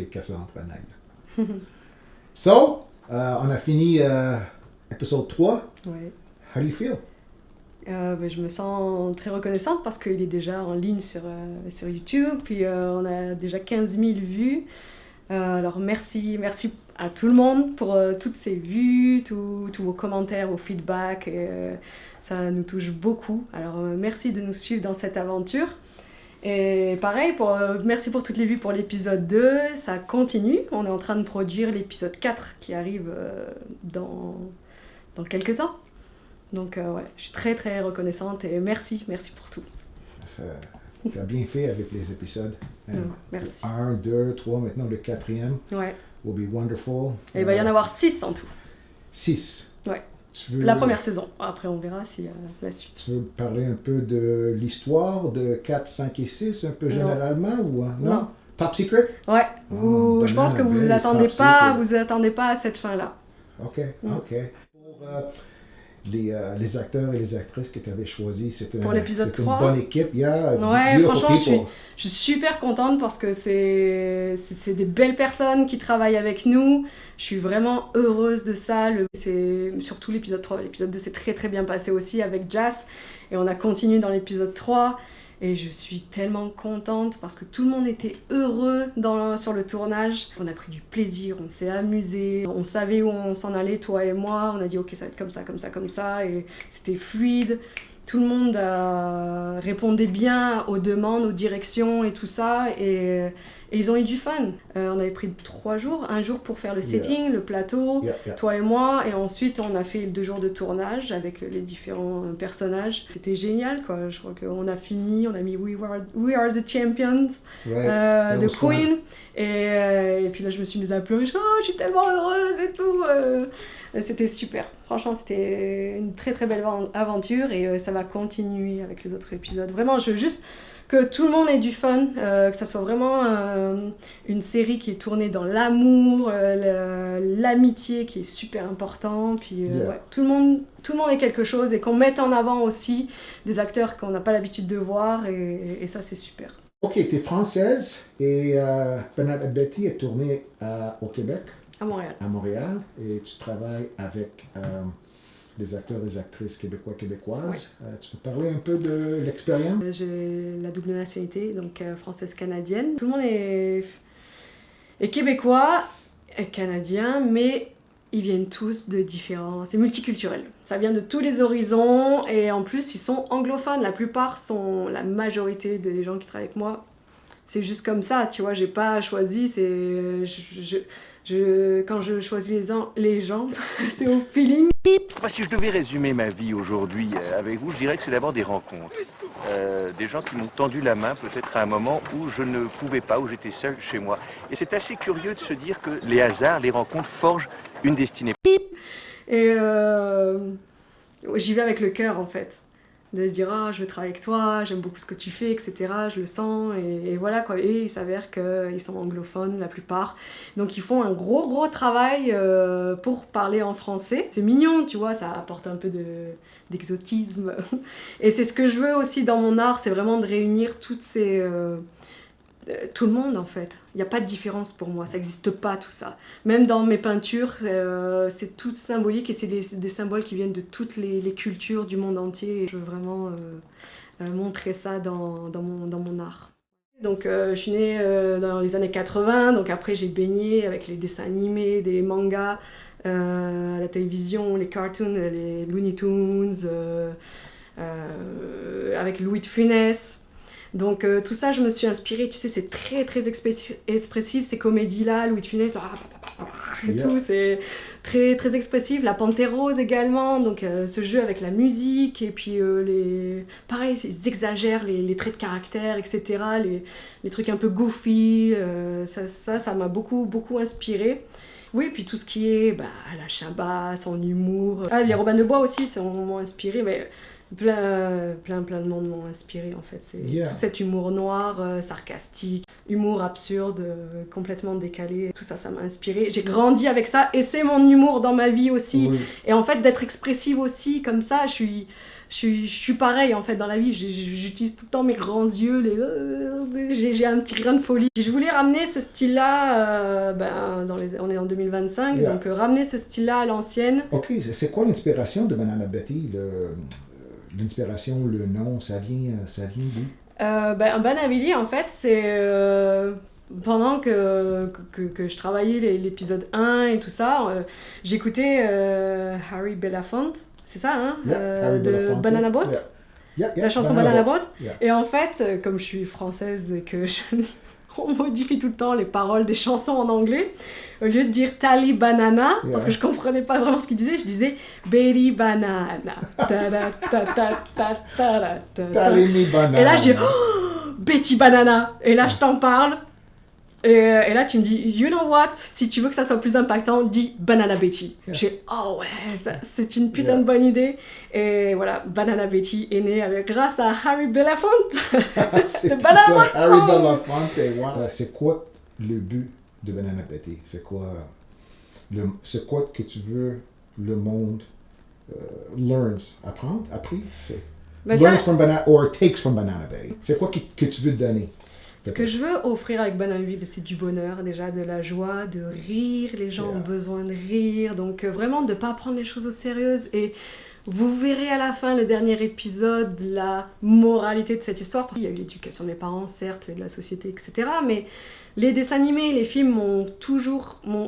qu'elle s'entraîne. So, on a fini épisode 3. Ouais. How do you feel? Je me sens très reconnaissante parce qu'il est déjà en ligne sur YouTube, puis on a déjà 15 000 vues. Alors merci à tout le monde pour toutes ces vues, tous vos commentaires, vos feedbacks, ça nous touche beaucoup. Alors merci de nous suivre dans cette aventure. Et pareil, merci pour toutes les vues pour l'épisode 2, ça continue. On est en train de produire l'épisode 4 qui arrive dans quelques temps. Donc ouais, je suis très très reconnaissante et merci pour tout. Tu as bien fait avec les épisodes. Merci. 1, 2, 3, maintenant le 4e. Ouais. Will be wonderful. Et il va y en avoir 6 en tout. 6. Ouais. La première saison. Après, on verra si la suite. Tu veux parler un peu de l'histoire de 4, 5 et 6, un peu généralement ou non? Top Secret? Ouais. Je pense que vous attendez pas à cette fin-là. OK. Pour les acteurs et les actrices que tu avais choisis, c'était une bonne équipe. Ouais, franchement, je suis super contente parce que c'est des belles personnes qui travaillent avec nous. Je suis vraiment heureuse de ça. C'est surtout l'épisode 3. L'épisode 2 s'est très très bien passé aussi avec Jazz. Et on a continué dans l'épisode 3. Et je suis tellement contente parce que tout le monde était heureux sur le tournage. On a pris du plaisir, on s'est amusé, on savait où on s'en allait, toi et moi. On a dit ok, ça va être comme ça. Et c'était fluide. Tout le monde répondait bien aux demandes, aux directions et tout ça. Et ils ont eu du fun. On avait pris 3 jours, un jour pour faire le setting, le plateau, toi et moi. Et ensuite, on a fait 2 jours de tournage avec les différents personnages. C'était génial, quoi. Je crois qu'on a fini, on a mis We Are the Champions de Queen. Et puis là, je me suis mise à pleurer. Je suis tellement heureuse et tout. C'était super. Franchement, c'était une très très belle aventure et ça va continuer avec les autres épisodes. Vraiment, je veux juste que tout le monde ait du fun, que ça soit vraiment une série qui est tournée dans l'amour, l'amitié qui est super important, puis tout le monde ait quelque chose et qu'on mette en avant aussi des acteurs qu'on n'a pas l'habitude de voir et ça c'est super. Ok, tu es française et Bernadette Betty est tournée au Québec. À Montréal. Et tu travailles avec les acteurs et les actrices québécoises. Oui. Tu peux parler un peu de l'expérience? J'ai la double nationalité, donc française-canadienne. Tout le monde est québécois, canadien, mais ils viennent tous de différents... C'est multiculturel. Ça vient de tous les horizons et en plus, ils sont anglophones. La majorité des gens qui travaillent avec moi, c'est juste comme ça, tu vois. J'ai pas choisi, quand je choisis les gens, c'est au feeling. Si je devais résumer ma vie aujourd'hui avec vous, je dirais que c'est d'abord des rencontres. Des gens qui m'ont tendu la main peut-être à un moment où je ne pouvais pas, où j'étais seul chez moi. Et c'est assez curieux de se dire que les hasards, les rencontres forgent une destinée. Et j'y vais avec le cœur en fait. De dire je veux travailler avec toi, j'aime beaucoup ce que tu fais, etc. Je le sens et voilà quoi. Et il s'avère qu'ils sont anglophones la plupart. Donc ils font un gros travail pour parler en français. C'est mignon, tu vois, ça apporte un peu d'exotisme. Et c'est ce que je veux aussi dans mon art, c'est vraiment de réunir toutes ces... tout le monde en fait. Il n'y a pas de différence pour moi, ça n'existe pas tout ça. Même dans mes peintures, c'est tout symbolique et c'est des symboles qui viennent de toutes les cultures du monde entier. Et je veux vraiment montrer ça dans mon art. Donc je suis née dans les années 80, donc après j'ai baigné avec les dessins animés, des mangas, à la télévision, les cartoons, les Looney Tunes, avec Louis de Funès. Donc tout ça, je me suis inspirée, tu sais, c'est très très expressif, ces comédies-là, Louis de Funès, et tout, c'est très très expressif. La Panthère Rose également, donc ce jeu avec la musique, et puis pareil, ils exagèrent les traits de caractère, etc., les trucs un peu goofy, ça m'a beaucoup inspirée. Oui, puis tout ce qui est la Chabat, son humour. Les Robin des Bois aussi, ça m'ont inspiré, mais Plein de monde m'ont inspiré en fait. C'est tout cet humour noir, sarcastique, humour absurde, complètement décalé. Tout ça, ça m'a inspiré. J'ai grandi avec ça et c'est mon humour dans ma vie aussi. Oui. Et en fait, d'être expressive aussi comme ça, je suis pareil en fait dans la vie. J'utilise tout le temps mes grands yeux, j'ai un petit grain de folie. Je voulais ramener ce style-là, on est en 2025, donc ramener ce style-là à l'ancienne. Ok, c'est quoi l'inspiration de Banana Betty? L'inspiration, le nom, ça vient d'où? Banana Betty, en fait, c'est pendant que je travaillais l'épisode 1 et tout ça, j'écoutais Harry Belafonte, c'est ça, hein, de Banana Boat, la chanson Banana Boat. Et en fait, comme je suis française et que on modifie tout le temps les paroles des chansons en anglais, au lieu de dire Tali Banana, parce que je comprenais pas vraiment ce qu'il disait, je disais Betty Banana. Tali Banana. Et là je dis Betty Banana. Et là je t'en parle. Et là tu me dis, you know what, si tu veux que ça soit plus impactant, dis Banana Betty. Je dis, oh ouais, c'est une putain de bonne idée. Et voilà, Banana Betty est née grâce à Harry Belafonte. C'est Banana Harry Belafonte. C'est quoi le but de Banana Betty? C'est quoi que tu veux le monde appris? Learns from Banana or takes from Banana Betty. C'est quoi que tu veux donner? Ce que je veux offrir avec Banana Betty, c'est du bonheur, déjà de la joie, de rire. Les gens ont besoin de rire, donc vraiment de ne pas prendre les choses au sérieux. Et vous verrez à la fin, le dernier épisode, la moralité de cette histoire. Il y a eu l'éducation des parents, certes, et de la société, etc. Mais les dessins animés, les films m'ont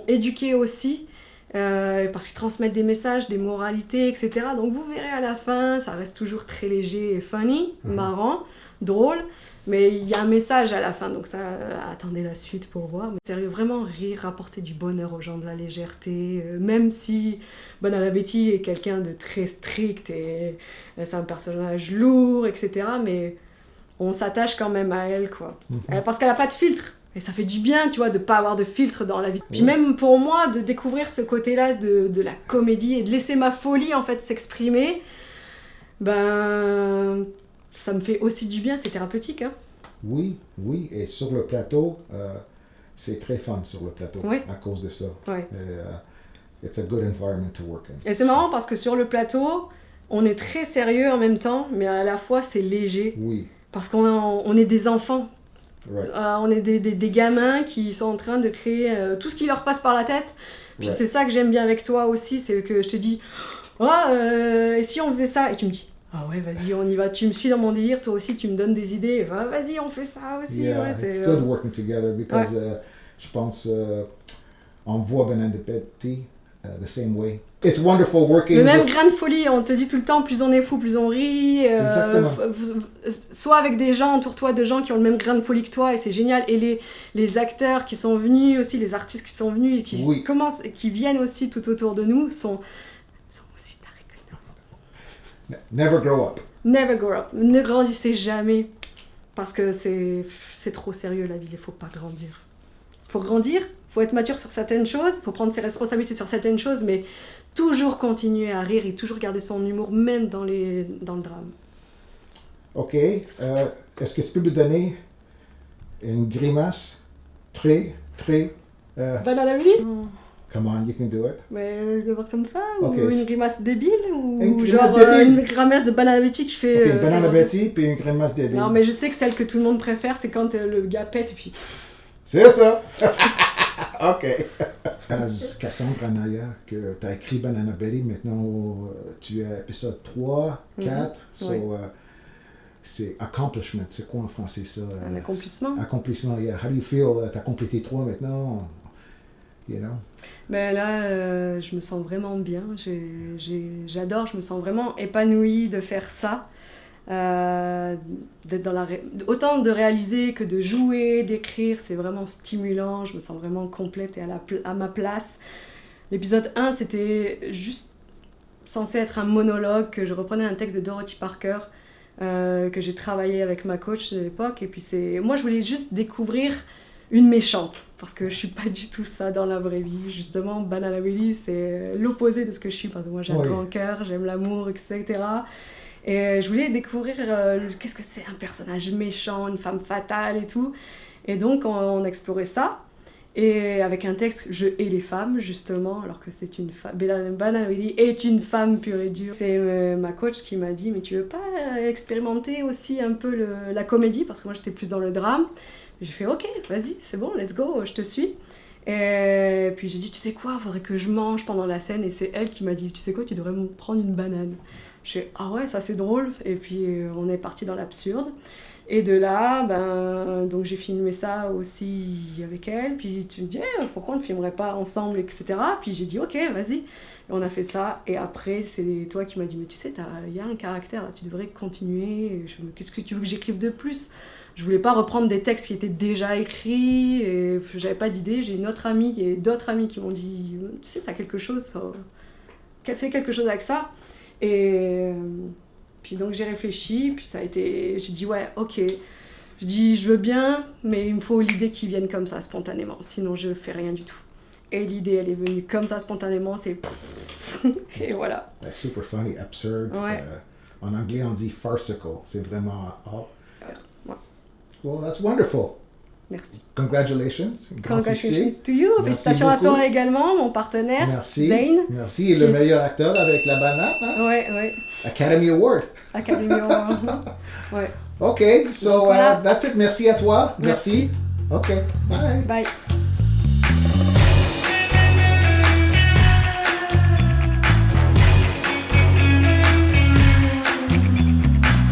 éduqué aussi, parce qu'ils transmettent des messages, des moralités, etc. Donc vous verrez à la fin, ça reste toujours très léger et funny, marrant, drôle. Mais il y a un message à la fin, donc ça, attendez la suite pour voir. Mais sérieux, vraiment rire, apporter du bonheur aux gens, de la légèreté, même si Banana Betty est quelqu'un de très strict et c'est un personnage lourd, etc. Mais on s'attache quand même à elle, quoi. Parce qu'elle n'a pas de filtre. Et ça fait du bien, tu vois, de ne pas avoir de filtre dans la vie. Puis même pour moi, de découvrir ce côté-là de la comédie et de laisser ma folie, en fait, s'exprimer, ça me fait aussi du bien, c'est thérapeutique. Hein. Oui, et sur le plateau, c'est très fun sur le plateau à cause de ça. Ouais. It's a good environment to work in. Et c'est marrant parce que sur le plateau, on est très sérieux en même temps, mais à la fois c'est léger. Oui. Parce qu'on est des enfants. Right. On est des gamins qui sont en train de créer tout ce qui leur passe par la tête. Puis c'est ça que j'aime bien avec toi aussi, c'est que je te dis, et si on faisait ça? Et tu me dis, ah ouais, vas-y, on y va. Tu me suis dans mon délire, toi aussi, tu me donnes des idées. Vas-y, on fait ça aussi. Yeah, it's good working together because je pense on voit Banana Betty the same way. It's wonderful working. Le même grain de folie, on te dit tout le temps, plus on est fou, plus on rit. Soit avec des gens, entoure-toi de gens qui ont le même grain de folie que toi, et c'est génial. Et les acteurs qui sont venus aussi, les artistes qui sont venus et qui viennent aussi tout autour de nous sont aussi tarés que nous. Never grow up. Never grow up. Ne grandissez jamais. Parce que c'est trop sérieux la vie, il ne faut pas grandir. Il faut grandir, il faut être mature sur certaines choses, il faut prendre ses responsabilités sur certaines choses, mais toujours continuer à rire et toujours garder son humour, même dans le drame. Ok. Est-ce que tu peux me donner une grimace très... Banana Betty? Come on, you can do it. Mais de voir comme ça, okay. Ou une grimace débile, ou une genre débile. une grimace de Banana Betty qui fait... Ok, Banana Betty puis une grimace débile. Non, mais je sais que celle que tout le monde préfère, c'est quand le gars pète et puis... C'est ça! Ok. Cassandre Anaya, que tu as écrit Banana Betty, maintenant tu es à épisode 3, 4, c'est accomplishment. C'est quoi en français ça? Un accomplissement. Accomplissement, yeah. How do you feel? Tu as complété 3 maintenant? You know? Ben là, je me sens vraiment bien. J'adore, je me sens vraiment épanouie de faire ça. D'être dans autant de réaliser que de jouer, d'écrire, c'est vraiment stimulant. Je me sens vraiment complète et à ma place. L'épisode 1, c'était juste censé être un monologue, que je reprenais un texte de Dorothy Parker, que j'ai travaillé avec ma coach de l'époque. Et puis moi, je voulais juste découvrir une méchante, parce que je suis pas du tout ça dans la vraie vie. Justement, Banana Betty, c'est l'opposé de ce que je suis, parce que moi j'ai un grand cœur, j'aime l'amour, etc. Et je voulais découvrir qu'est-ce que c'est un personnage méchant, une femme fatale et tout. Et donc on explorait ça. Et avec un texte, je hais les femmes, justement, alors que c'est une femme. Banawili est une femme pure et dure. C'est ma coach qui m'a dit, mais tu veux pas expérimenter aussi un peu la comédie? Parce que moi, j'étais plus dans le drame. J'ai fait, ok, vas-y, c'est bon, let's go, je te suis. Et puis j'ai dit, tu sais quoi, il faudrait que je mange pendant la scène. Et c'est elle qui m'a dit, tu sais quoi, tu devrais me prendre une banane. Je fais, ah ouais, ça c'est drôle. Et puis on est parti dans l'absurde. Et de là, donc j'ai filmé ça aussi avec elle. Puis tu me dis, pourquoi on ne filmerait pas ensemble, etc. Puis j'ai dit, ok, vas-y. Et on a fait ça. Et après, c'est toi qui m'as dit, mais tu sais, il y a un caractère, là, tu devrais continuer. Qu'est-ce que tu veux que j'écrive de plus? Je voulais pas reprendre des textes qui étaient déjà écrits. Et j'avais pas d'idée. J'ai une autre amie et d'autres amis qui m'ont dit, tu sais, t'as quelque chose, fais quelque chose avec ça. Et... Puis donc j'ai réfléchi, puis ça a été... J'ai dit ouais, ok. Je dis je veux bien, mais il me faut l'idée qui vienne comme ça, spontanément. Sinon je fais rien du tout. Et l'idée, elle est venue comme ça, spontanément, c'est... Et voilà. Super funny, absurde. Ouais. En anglais, on dit farcical. C'est vraiment... Oh. Ouais. Well, that's wonderful. Merci. Congratulations. Congratulations to you. Merci Félicitations beaucoup. à toi également, mon partenaire. Merci. Zane. Merci. Et le meilleur acteur avec la banane. Hein? Ouais. Academy Award. Academy Award. Ouais. OK. So, voilà. that's it. Merci à toi. Merci. OK. Bye. Bye.